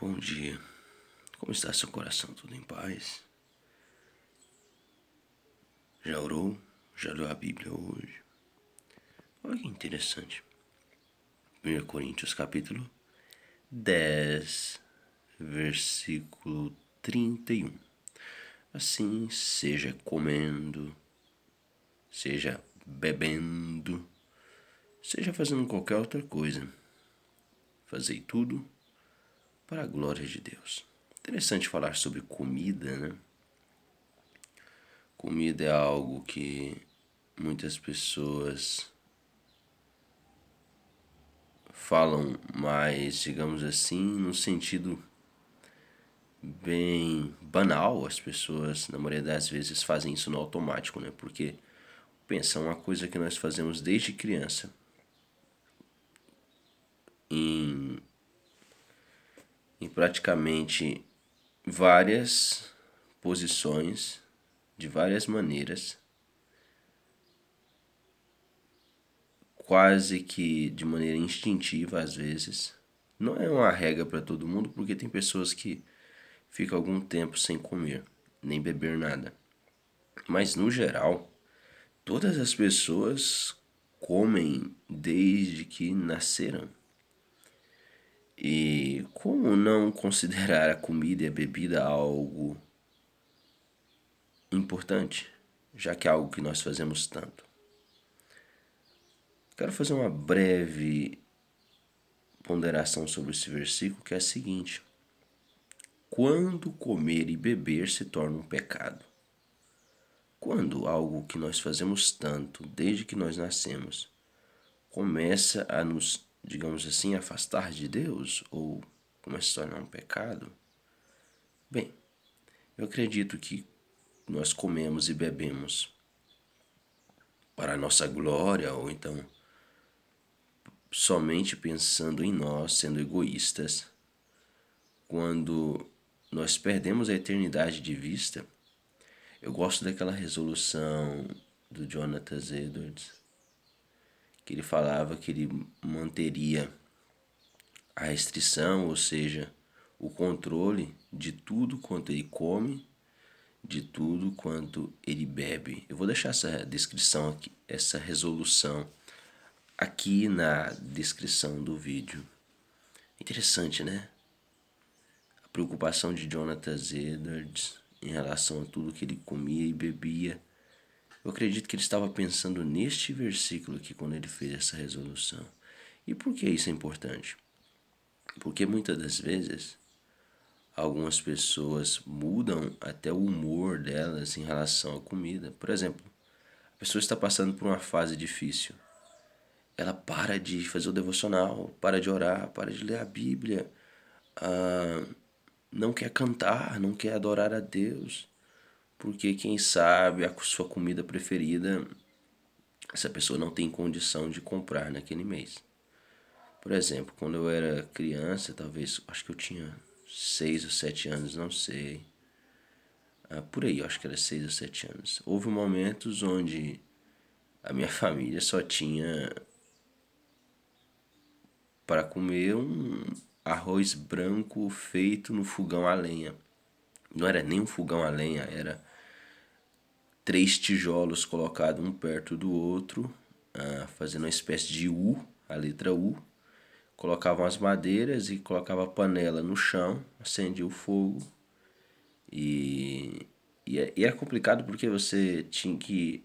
Bom dia. Como está seu coração? Tudo em paz? Já orou? Já leu a Bíblia hoje? Olha que interessante. 1 Coríntios capítulo 10, versículo 31. Assim, seja comendo, seja bebendo, seja fazendo qualquer outra coisa, fazei tudo para a glória de Deus. Interessante falar sobre comida, né? Comida é algo que muitas pessoas falam mais, digamos assim, no sentido bem banal. As pessoas, na maioria das vezes, fazem isso no automático, né? Porque, pensa, uma coisa que nós fazemos desde criança, em, em praticamente várias posições, de várias maneiras, quase que de maneira instintiva às vezes. Não é uma regra para todo mundo, porque tem pessoas que ficam algum tempo sem comer, nem beber nada. Mas no geral, todas as pessoas comem desde que nasceram. E como não considerar a comida e a bebida algo importante, já que é algo que nós fazemos tanto? Quero fazer uma breve ponderação sobre esse versículo, que é a seguinte: quando comer e beber se torna um pecado? Quando algo que nós fazemos tanto desde que nós nascemos começa a nos, digamos assim, afastar de Deus ou começa a se tornar um pecado? Bem, eu acredito que nós comemos e bebemos para a nossa glória ou então somente pensando em nós, sendo egoístas. Quando nós perdemos a eternidade de vista, eu gosto daquela resolução do Jonathan Edwards, que ele falava que ele manteria a restrição, ou seja, o controle de tudo quanto ele come, de tudo quanto ele bebe. Eu vou deixar essa descrição aqui, essa resolução aqui na descrição do vídeo. Interessante, né? A preocupação de Jonathan Edwards em relação a tudo que ele comia e bebia. Eu acredito que ele estava pensando neste versículo aqui quando ele fez essa resolução. E por que isso é importante? Porque muitas das vezes algumas pessoas mudam até o humor delas em relação à comida. Por exemplo, a pessoa está passando por uma fase difícil. Ela para de fazer o devocional, para de orar, para de ler a Bíblia, não quer cantar, não quer adorar a Deus, porque quem sabe a sua comida preferida, essa pessoa não tem condição de comprar naquele mês. Por exemplo, quando eu era criança, talvez, acho que eu tinha 6 ou 7 anos, não sei. Por aí, acho que era 6 ou 7 anos. Houve momentos onde a minha família só tinha para comer um arroz branco feito no fogão a lenha. Não era nem um fogão a lenha, era 3 tijolos colocados um perto do outro, fazendo uma espécie de U, a letra U. Colocava as madeiras e colocava a panela no chão, acendia o fogo. E é complicado porque você tinha que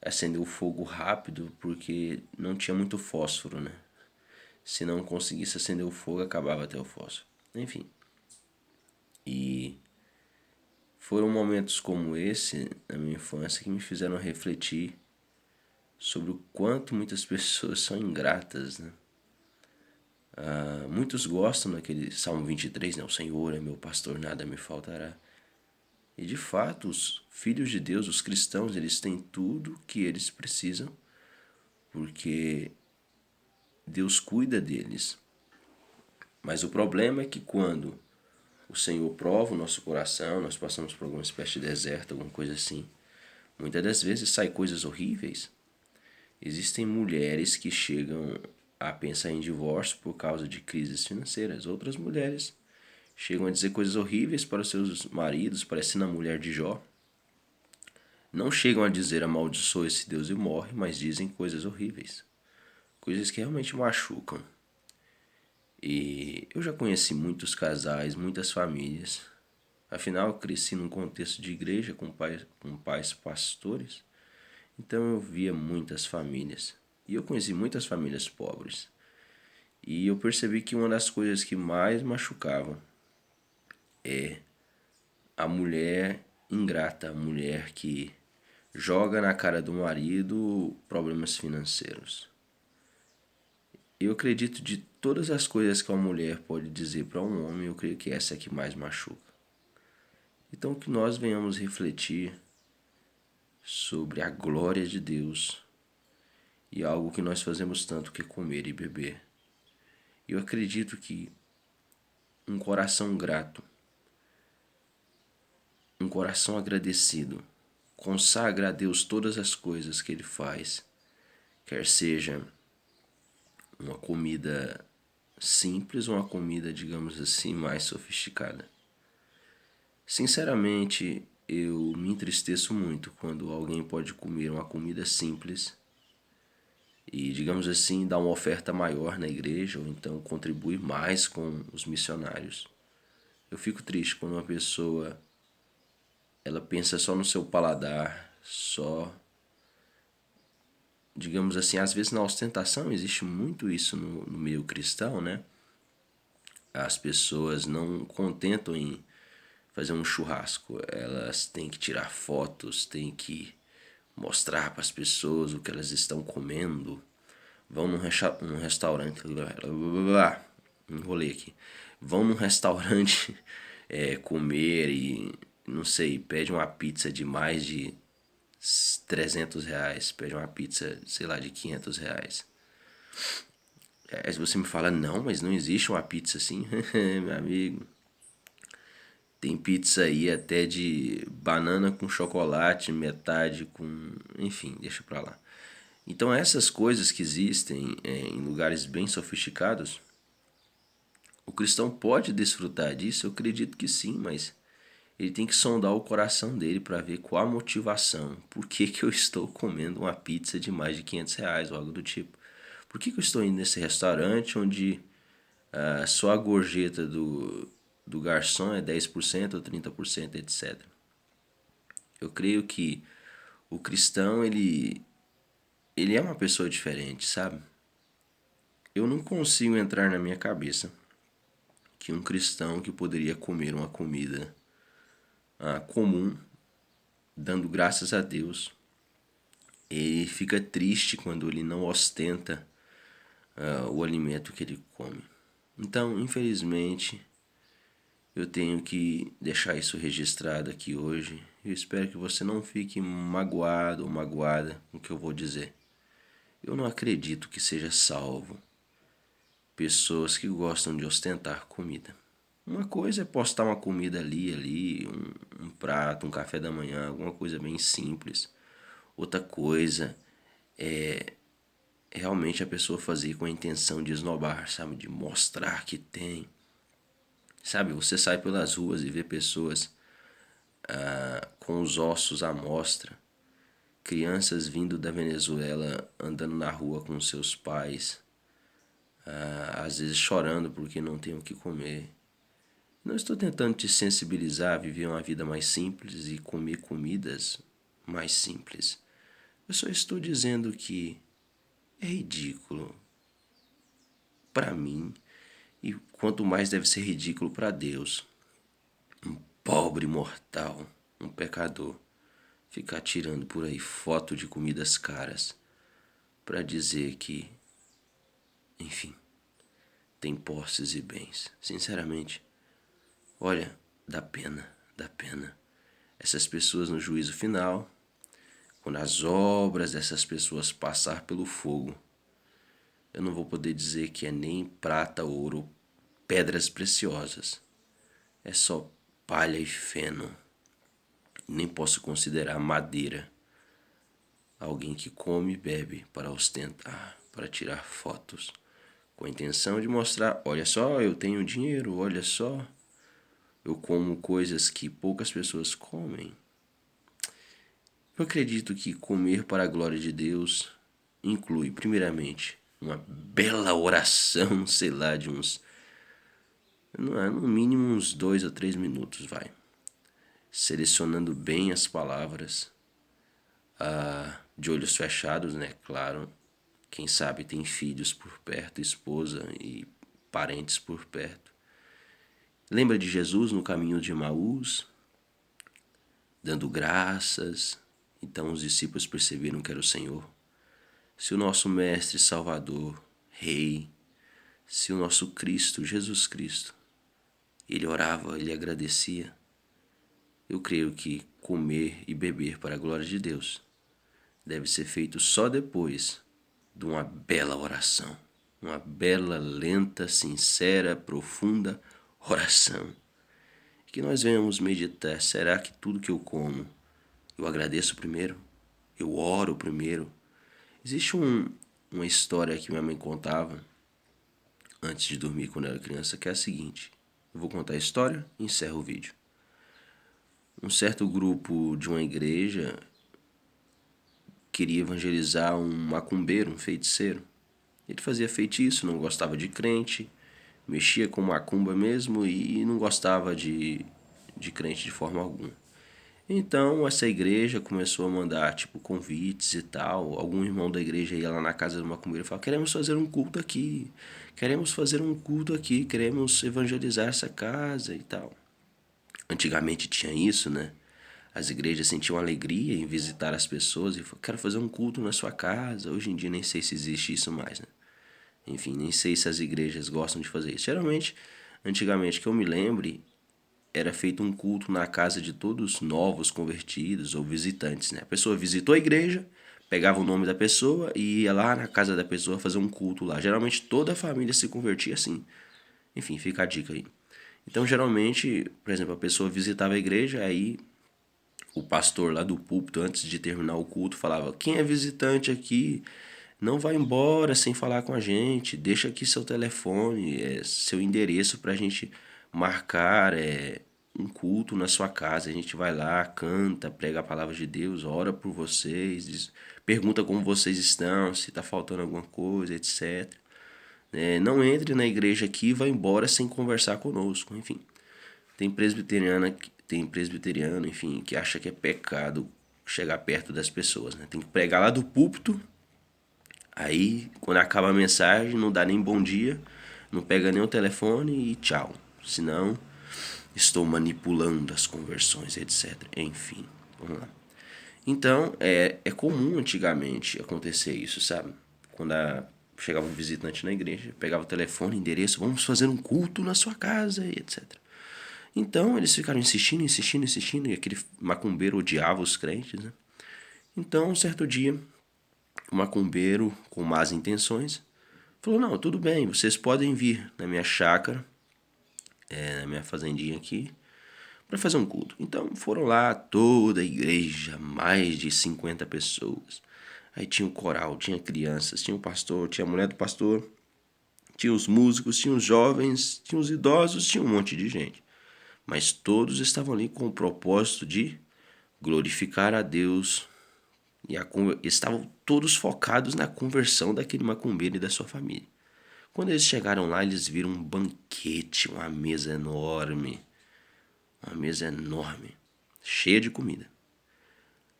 acender o fogo rápido porque não tinha muito fósforo, né? Se não conseguisse acender o fogo, acabava até o fósforo. Enfim. E foram momentos como esse na minha infância que me fizeram refletir sobre o quanto muitas pessoas são ingratas, né? Muitos gostam daquele Salmo 23, né? O Senhor é meu pastor, nada me faltará. E de fato, os filhos de Deus, os cristãos, eles têm tudo que eles precisam, porque Deus cuida deles. Mas o problema é que quando o Senhor prova o nosso coração, nós passamos por alguma espécie de deserto, alguma coisa assim, muitas das vezes saem coisas horríveis. Existem mulheres que chegam a pensar em divórcio por causa de crises financeiras. Outras mulheres chegam a dizer coisas horríveis para os seus maridos, parecendo a mulher de Jó. Não chegam a dizer amaldiçoa esse Deus e morre, mas dizem coisas horríveis. Coisas que realmente machucam. E eu já conheci muitos casais, muitas famílias. Afinal, eu cresci num contexto de igreja com pais pastores. Então eu via muitas famílias. E eu conheci muitas famílias pobres. E eu percebi que uma das coisas que mais machucavam é a mulher ingrata, a mulher que joga na cara do marido problemas financeiros. Eu acredito de todas as coisas que uma mulher pode dizer para um homem, eu creio que essa é a que mais machuca. Então que nós venhamos refletir sobre a glória de Deus e algo que nós fazemos tanto que é comer e beber. Eu acredito que um coração grato, um coração agradecido, consagra a Deus todas as coisas que Ele faz, quer seja uma comida simples ou uma comida, digamos assim, mais sofisticada. Sinceramente, eu me entristeço muito quando alguém pode comer uma comida simples e, digamos assim, dar uma oferta maior na igreja ou então contribuir mais com os missionários. Eu fico triste quando uma pessoa ela pensa só no seu paladar, só, digamos assim, às vezes na ostentação existe muito isso no meio cristão, né? As pessoas não contentam em fazer um churrasco, elas têm que tirar fotos, têm que mostrar para as pessoas o que elas estão comendo, vão num restaurante, enrolei aqui, vão num restaurante comer e, não sei, pede uma pizza de mais de R$ 300, pede uma pizza, sei lá, de R$ 500. Se você me fala, não, mas não existe uma pizza assim, meu amigo. Tem pizza aí até de banana com chocolate, metade com... Enfim, deixa pra lá. Então essas coisas que existem em lugares bem sofisticados, o cristão pode desfrutar disso? Eu acredito que sim, mas ele tem que sondar o coração dele para ver qual a motivação. Por que que eu estou comendo uma pizza de mais de R$ 500 ou algo do tipo? Por que que eu estou indo nesse restaurante onde só a gorjeta do garçom é 10% ou 30%, etc. Eu creio que o cristão, ele é uma pessoa diferente, sabe? Eu não consigo entrar na minha cabeça que um cristão que poderia comer uma comida comum, dando graças a Deus, ele fica triste quando ele não ostenta o alimento que ele come. Então, infelizmente, eu tenho que deixar isso registrado aqui hoje. Eu espero que você não fique magoado ou magoada com o que eu vou dizer. Eu não acredito que seja salvo pessoas que gostam de ostentar comida. Uma coisa é postar uma comida ali, um prato, um café da manhã, alguma coisa bem simples. Outra coisa é realmente a pessoa fazer com a intenção de esnobar, sabe? De mostrar que tem. Sabe, você sai pelas ruas e vê pessoas com os ossos à mostra, crianças vindo da Venezuela andando na rua com seus pais, às vezes chorando porque não tem o que comer. Não estou tentando te sensibilizar a viver uma vida mais simples e comer comidas mais simples. Eu só estou dizendo que é ridículo para mim e quanto mais deve ser ridículo para Deus. Um pobre mortal, um pecador, ficar tirando por aí foto de comidas caras para dizer que, enfim, tem posses e bens. Sinceramente, olha, dá pena, dá pena. Essas pessoas no juízo final, quando as obras dessas pessoas passar pelo fogo, eu não vou poder dizer que é nem prata, ouro, pedras preciosas. É só palha e feno. Nem posso considerar madeira alguém que come e bebe para ostentar, para tirar fotos. com a intenção de mostrar, olha só, eu tenho dinheiro, olha só, eu como coisas que poucas pessoas comem. Eu acredito que comer para a glória de Deus inclui, primeiramente, uma bela oração, sei lá, de uns, no mínimo uns 2 a 3 minutos, vai. Selecionando bem as palavras, de olhos fechados, né? Claro. Quem sabe tem filhos por perto, esposa e parentes por perto. Lembra de Jesus no caminho de Emaús, dando graças? Então os discípulos perceberam que era o Senhor. Se o nosso Mestre, Salvador, Rei, se o nosso Cristo, Jesus Cristo, ele orava, ele agradecia, eu creio que comer e beber para a glória de Deus deve ser feito só depois de uma bela oração. Uma bela, lenta, sincera, profunda oração. Que nós venhamos meditar, será que tudo que eu como, eu agradeço primeiro? Eu oro primeiro? Existe uma história que minha mãe contava antes de dormir quando eu era criança, que é a seguinte. Eu vou contar a história e encerro o vídeo. Um certo grupo de uma igreja queria evangelizar um macumbeiro, um feiticeiro. Ele fazia feitiço, não gostava de crente, mexia com macumba mesmo e não gostava de crente de forma alguma. Então essa igreja começou a mandar tipo convites e tal. Algum irmão da igreja ia lá na casa do macumbeiro e falava: queremos fazer um culto aqui, queremos fazer um culto aqui, queremos evangelizar essa casa e tal. Antigamente tinha isso, né? As igrejas sentiam alegria em visitar as pessoas e falaram: quero fazer um culto na sua casa. Hoje em dia nem sei se existe isso mais, né? Enfim, nem sei se as igrejas gostam de fazer isso. Geralmente, antigamente, que eu me lembre, era feito um culto na casa de todos novos convertidos ou visitantes, né? A pessoa visitou a igreja, pegava o nome da pessoa e ia lá na casa da pessoa fazer um culto lá. Geralmente toda a família se convertia assim. Enfim, fica a dica aí. Então, geralmente, por exemplo, a pessoa visitava a igreja, aí o pastor lá do púlpito, antes de terminar o culto, falava: quem é visitante aqui, não vai embora sem falar com a gente, deixa aqui seu telefone, seu endereço para a gente marcar um culto na sua casa. A gente vai lá, canta, prega a palavra de Deus, ora por vocês, pergunta como vocês estão, se está faltando alguma coisa, etc. Não entre na igreja aqui e vá embora sem conversar conosco. Enfim, tem presbiteriano, enfim, que acha que é pecado chegar perto das pessoas, né? Tem que pregar lá do púlpito. Aí, quando acaba a mensagem, não dá nem bom dia, não pega nem o telefone e tchau. Senão, estou manipulando as conversões, etc. Enfim, vamos lá. Então, é comum antigamente acontecer isso, sabe? Quando chegava um visitante na igreja, pegava o telefone, endereço, vamos fazer um culto na sua casa, e etc. Então, eles ficaram insistindo, insistindo, insistindo, e aquele macumbeiro odiava os crentes, né? Então, um certo dia, o macumbeiro, com más intenções, falou: não, tudo bem, vocês podem vir na minha chácara, na minha fazendinha aqui, para fazer um culto. Então foram lá toda a igreja, mais de 50 pessoas. Aí tinha o coral, tinha crianças, tinha o pastor, tinha a mulher do pastor, tinha os músicos, tinha os jovens, tinha os idosos, tinha um monte de gente. Mas todos estavam ali com o propósito de glorificar a Deus. E estavam todos focados na conversão daquele macumbeiro e da sua família. Quando eles chegaram lá, eles viram um banquete, uma mesa enorme. Uma mesa enorme, cheia de comida.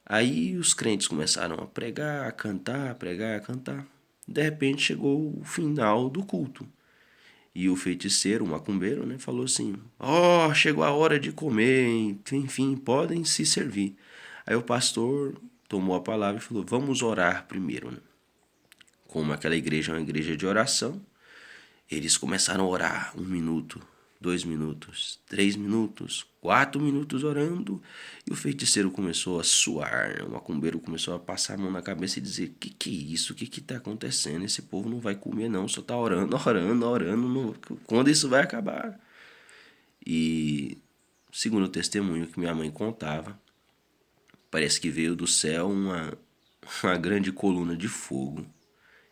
Aí os crentes começaram a pregar, a cantar, a pregar, a cantar. De repente chegou o final do culto. E o feiticeiro, o macumbeiro, né, falou assim: ó, chegou a hora de comer, enfim, podem se servir. Aí o pastor tomou a palavra e falou: vamos orar primeiro, né? Como aquela igreja é uma igreja de oração, eles começaram a orar 1 minuto, 2 minutos, 3 minutos, 4 minutos orando, e o feiticeiro começou a suar, né? O macumbeiro começou a passar a mão na cabeça e dizer: que é isso? O que está acontecendo? Esse povo não vai comer não, só está orando, orando, orando, quando isso vai acabar? E segundo o testemunho que minha mãe contava, parece que veio do céu uma grande coluna de fogo.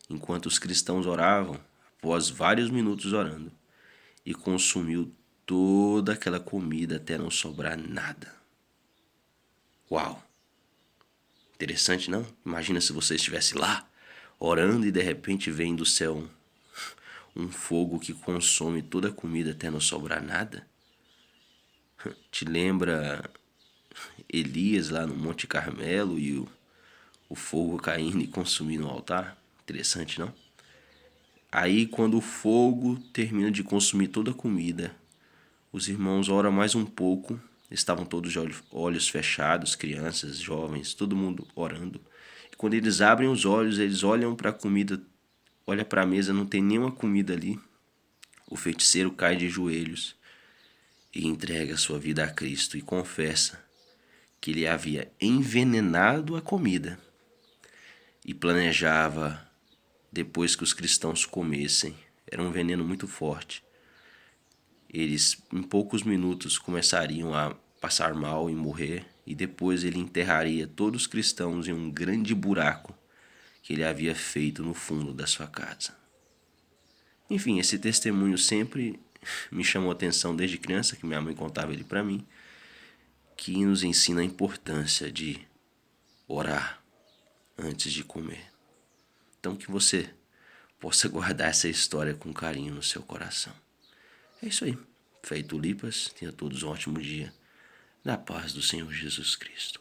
Enquanto os cristãos oravam, após vários minutos orando, e consumiu toda aquela comida até não sobrar nada. Uau! Interessante, não? Imagina se você estivesse lá, orando e de repente vem do céu um fogo que consome toda a comida até não sobrar nada. Te lembra Elias lá no Monte Carmelo e o fogo caindo e consumindo o altar? Interessante, não? Aí, quando o fogo termina de consumir toda a comida, os irmãos oram mais um pouco. Estavam todos de olhos fechados, crianças, jovens, todo mundo orando. E quando eles abrem os olhos, eles olham para a comida, olham para a mesa, não tem nenhuma comida ali. O feiticeiro cai de joelhos e entrega sua vida a Cristo e confessa que ele havia envenenado a comida e planejava, depois que os cristãos comessem, era um veneno muito forte, eles em poucos minutos começariam a passar mal e morrer, e depois ele enterraria todos os cristãos em um grande buraco que ele havia feito no fundo da sua casa. Enfim, esse testemunho sempre me chamou a atenção desde criança, que minha mãe contava ele para mim, que nos ensina a importância de orar antes de comer. Então que você possa guardar essa história com carinho no seu coração. É isso aí. Feito Lipas, tenha todos um ótimo dia. Na paz do Senhor Jesus Cristo.